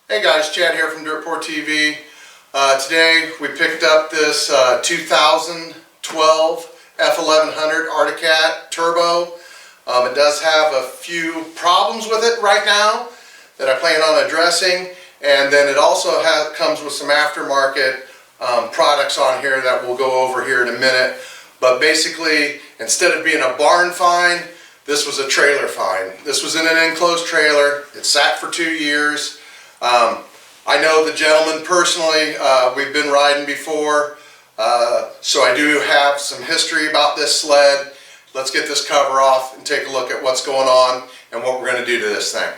Hey guys, Chad here from Dirt Poor TV. Today we picked up this 2012 F1100 Arctic Cat Turbo. It does have a few problems with it right now that I plan on addressing, and then it also comes with some aftermarket products on here that we'll go over here in a minute. But basically, instead of being a barn find, this was a trailer find. This was in an enclosed trailer. It sat for 2 years. I know the gentleman personally. We've been riding before, so I do have some history about this sled. Let's get this cover off and take a look at what's going on and what we're going to do to this thing.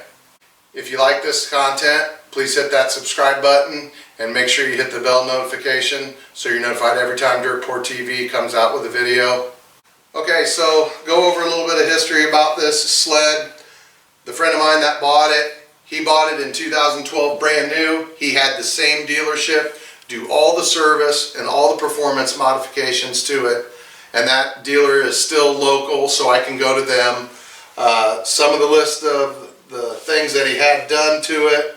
If you like this content, please hit that subscribe button and make sure you hit the bell notification so you're notified every time Dirt Poor TV comes out with a video. Okay, so go over a little bit of history about this sled. The friend of mine that bought it, he bought it in 2012 brand new. He had the same dealership do all the service and all the performance modifications to it, and that dealer is still local, so I can go to them. Some of the list of the things that he had done to it,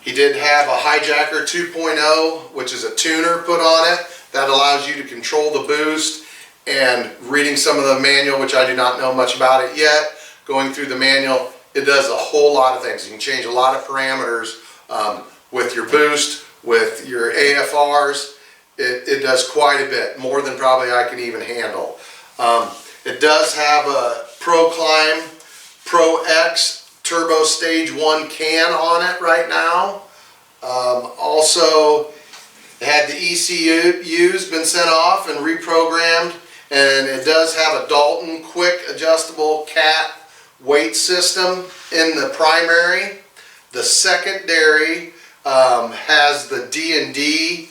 he did have a hijacker 2.0, which is a tuner put on it that allows you to control the boost. And reading some of the manual, which I do not know much about it yet, going through the manual, it does a whole lot of things. You can change a lot of parameters with your boost, with your AFRs. It does quite a bit, more than probably I can even handle. It does have a Pro Climb Pro X Turbo Stage 1 can on it right now. Also, it had the ECUs been sent off and reprogrammed, and it does have a Dalton quick adjustable cat weight system in the primary. The secondary has the D&D.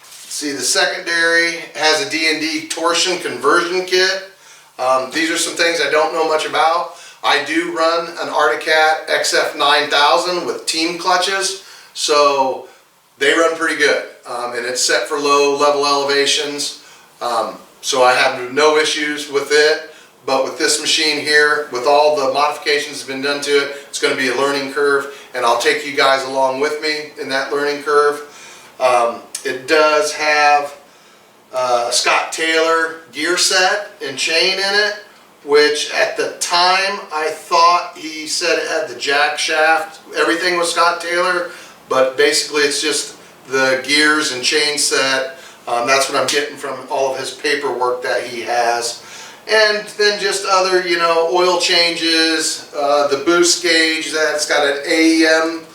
See, the secondary has a D&D torsion conversion kit. These are some things I don't know much about. I do run an Arctic Cat XF9000 with team clutches, so they run pretty good, and it's set for low level elevations, so I have no issues with it. But with this machine here, with all the modifications that have been done to it, it's going to be a learning curve, and I'll take you guys along with me in that learning curve. It does have a Scott Taylor gear set and chain in it, which at the time I thought he said it had the jack shaft. Everything was Scott Taylor, but basically it's just the gears and chain set. That's what I'm getting from all of his paperwork that he has. And then just other, oil changes, the boost gauge, that's got an AEM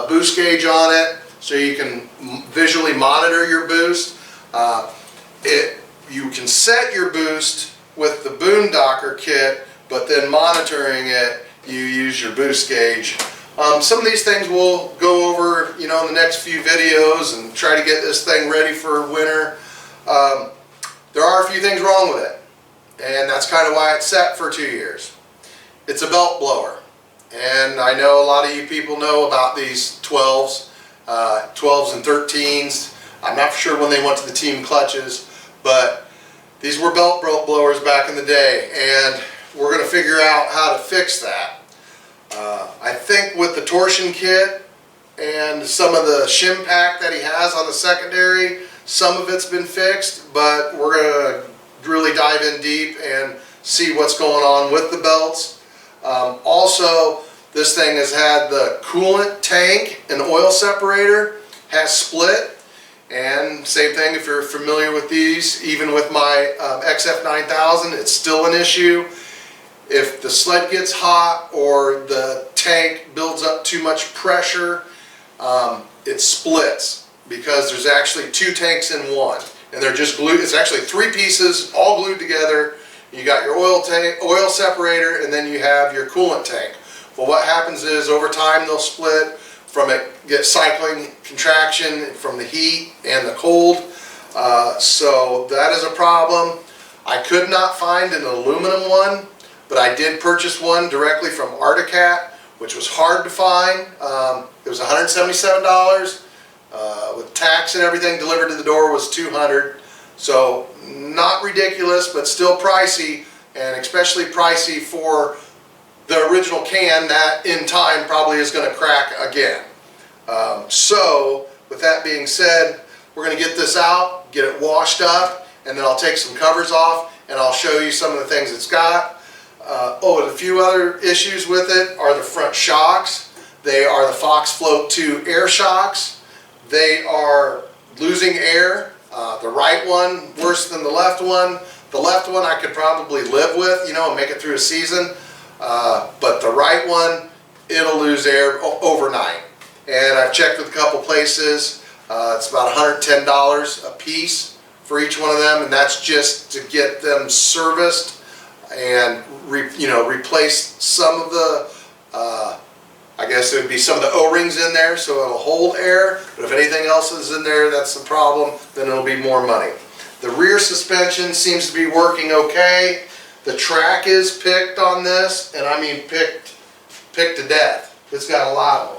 boost gauge on it, so you can visually monitor your boost. You can set your boost with the Boondocker kit, but then monitoring it, you use your boost gauge. Some of these things we'll go over, in the next few videos and try to get this thing ready for winter. There are a few things wrong with it, and that's kind of why it's set for 2 years. It's a belt blower, and I know a lot of you people know about these 12s and 13s. I'm not sure when they went to the team clutches, but these were belt blowers back in the day, and we're going to figure out how to fix that. I think with the torsion kit and some of the shim pack that he has on the secondary, some of it's been fixed, but we're going to really dive in deep and see what's going on with the belts. Also, this thing has had the coolant tank and oil separator has split, and same thing if you're familiar with these. Even with my XF9000, it's still an issue. If the sled gets hot or the tank builds up too much pressure, it splits, because there's actually 2 tanks in one, and they're just glued. It's actually 3 pieces all glued together. You got your oil separator, and then you have your coolant tank. Well, what happens is over time they'll split from it, get cycling contraction from the heat and the cold. So that is a problem. I could not find an aluminum one, but I did purchase one directly from Arctic Cat, which was hard to find. It was $177. With tax and everything delivered to the door was $200. So not ridiculous, but still pricey, and especially pricey for the original can, that in time probably is going to crack again. So with that being said, we're going to get this out, get it washed up, and then I'll take some covers off and I'll show you some of the things it's got. And a few other issues with it are the front shocks. They are the Fox Float 2 air shocks. They are losing air. The right one worse than the left one. The left one I could probably live with, you know, and make it through a season. But the right one, it'll lose air overnight. And I've checked with a couple places. It's about $110 a piece for each one of them, and that's just to get them serviced and replace some of the I guess it would be some of the O-rings in there so it'll hold air, but if anything else is in there that's the problem, then it'll be more money. The rear suspension seems to be working okay. The track is picked on this, and I mean picked to death. It's got a lot of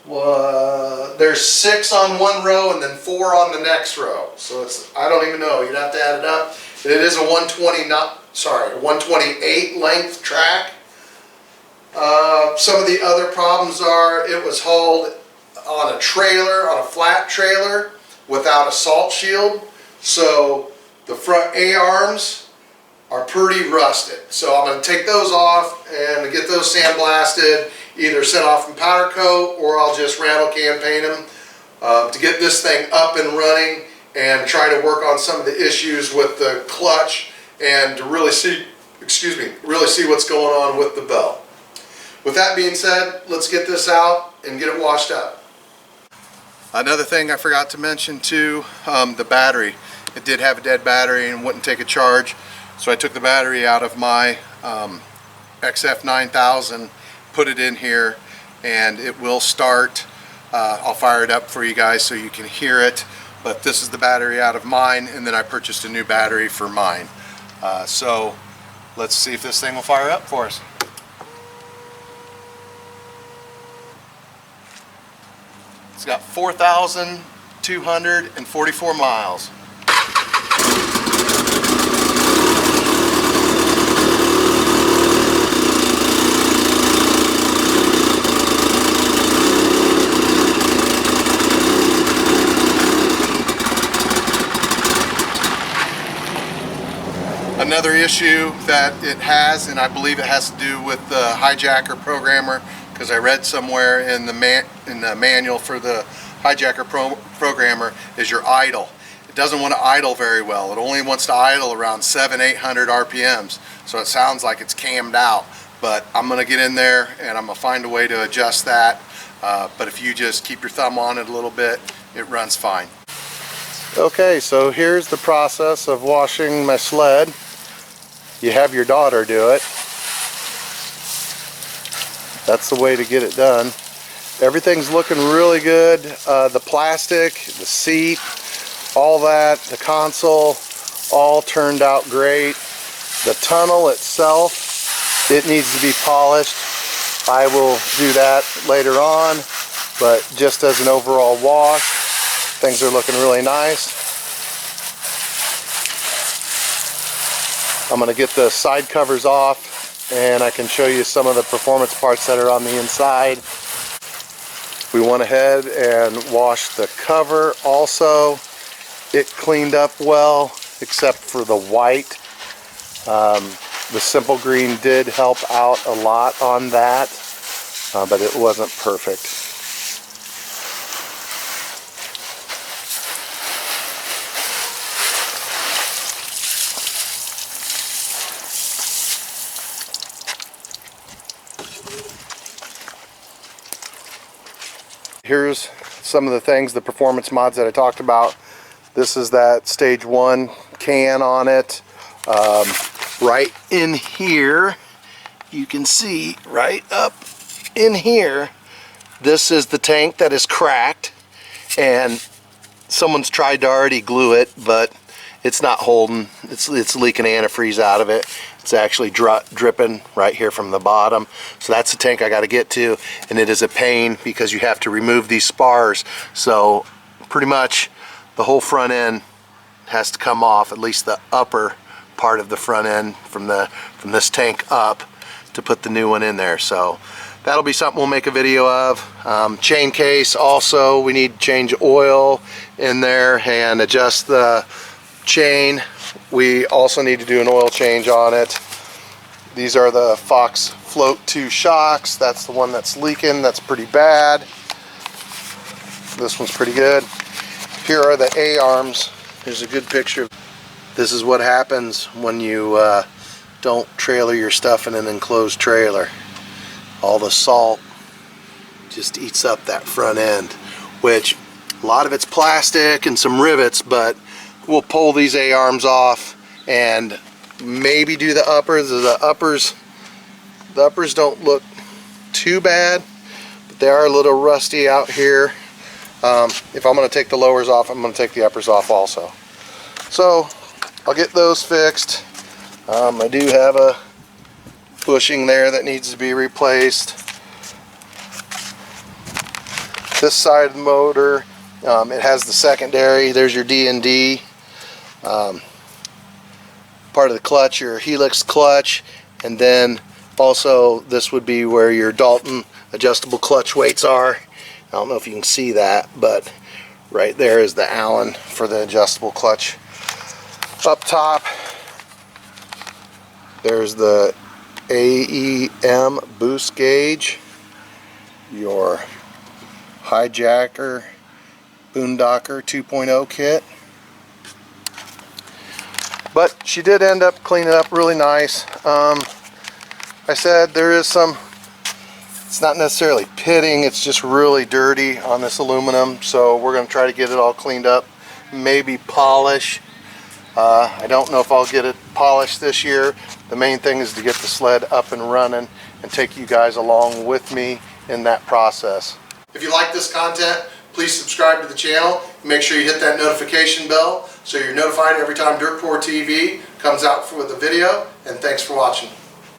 them. There's 6 on one row and then 4 on the next row. So it's, I don't even know, you'd have to add it up. It is a 128 length track. Some of the other problems are it was hauled on a trailer, on a flat trailer without a salt shield. So the front A-arms are pretty rusted. So I'm going to take those off and get those sandblasted, either sent off in powder coat or I'll just rattle can paint them to get this thing up and running and try to work on some of the issues with the clutch and to really see, really see what's going on with the belt. With that being said, let's get this out and get it washed up. Another thing I forgot to mention too, the battery. It did have a dead battery and wouldn't take a charge. So I took the battery out of my XF9000, put it in here, and it will start. I'll fire it up for you guys so you can hear it. But this is the battery out of mine, and then I purchased a new battery for mine. So let's see if this thing will fire up for us. It's got 4,244 miles. Another issue that it has, and I believe it has to do with the hijacker programmer, because I read somewhere in the manual for the hijacker programmer, is your idle. It doesn't want to idle very well. It only wants to idle around 700-800 RPMs, so it sounds like it's cammed out. But I'm going to get in there and I'm going to find a way to adjust that. But if you just keep your thumb on it a little bit, it runs fine. Okay, so here's the process of washing my sled. You have your daughter do it. That's the way to get it done. Everything's looking really good. The plastic, the seat, all that, the console, all turned out great. The tunnel itself, it needs to be polished. I will do that later on, but just as an overall wash, things are looking really nice. I'm going to get the side covers off and I can show you some of the performance parts that are on the inside. We went ahead and washed the cover also. It cleaned up well except for the white. The simple green did help out a lot on that, but it wasn't perfect. Here's some of the things, the performance mods that I talked about. This is that stage 1 can on it. Right in here, you can see right up in here, this is the tank that is cracked, and someone's tried to already glue it, but it's not holding. It's leaking antifreeze out of it. It's actually dripping right here from the bottom. So that's the tank I got to get to, and it is a pain because you have to remove these spars. So pretty much the whole front end has to come off, at least the upper part of the front end from this tank up. to put the new one in there. So that'll be something we'll make a video of. Chain case also, we need to change oil in there and adjust the chain. We also need to do an oil change on it. These are the Fox Float 2 shocks. That's the one that's leaking. That's pretty bad. This one's pretty good. Here are the A-arms. Here's a good picture. This is what happens when you don't trailer your stuff in an enclosed trailer. All the salt just eats up that front end, which a lot of it's plastic and some rivets, but we'll pull these A-arms off and maybe do the uppers. The uppers don't look too bad, but they are a little rusty out here. If I'm going to take the lowers off, I'm going to take the uppers off also. So I'll get those fixed. I do have a bushing there that needs to be replaced. This side of the motor, it has the secondary. There's your D&D. Part of the clutch, your helix clutch, and then also this would be where your Dalton adjustable clutch weights are. I don't know if you can see that, but right there is the Allen for the adjustable clutch. Up top, there's the AEM boost gauge, your Hijacker Boondocker 2.0 kit. But she did end up cleaning up really nice. I said there is some, it's not necessarily pitting, it's just really dirty on this aluminum, so we're going to try to get it all cleaned up, maybe polish. I don't know if I'll get it polished this year. The main thing is to get the sled up and running and take you guys along with me in that process. If you like this content, please subscribe to the channel. Make sure you hit that notification bell so you're notified every time Dirt Poor TV comes out with a video. And thanks for watching.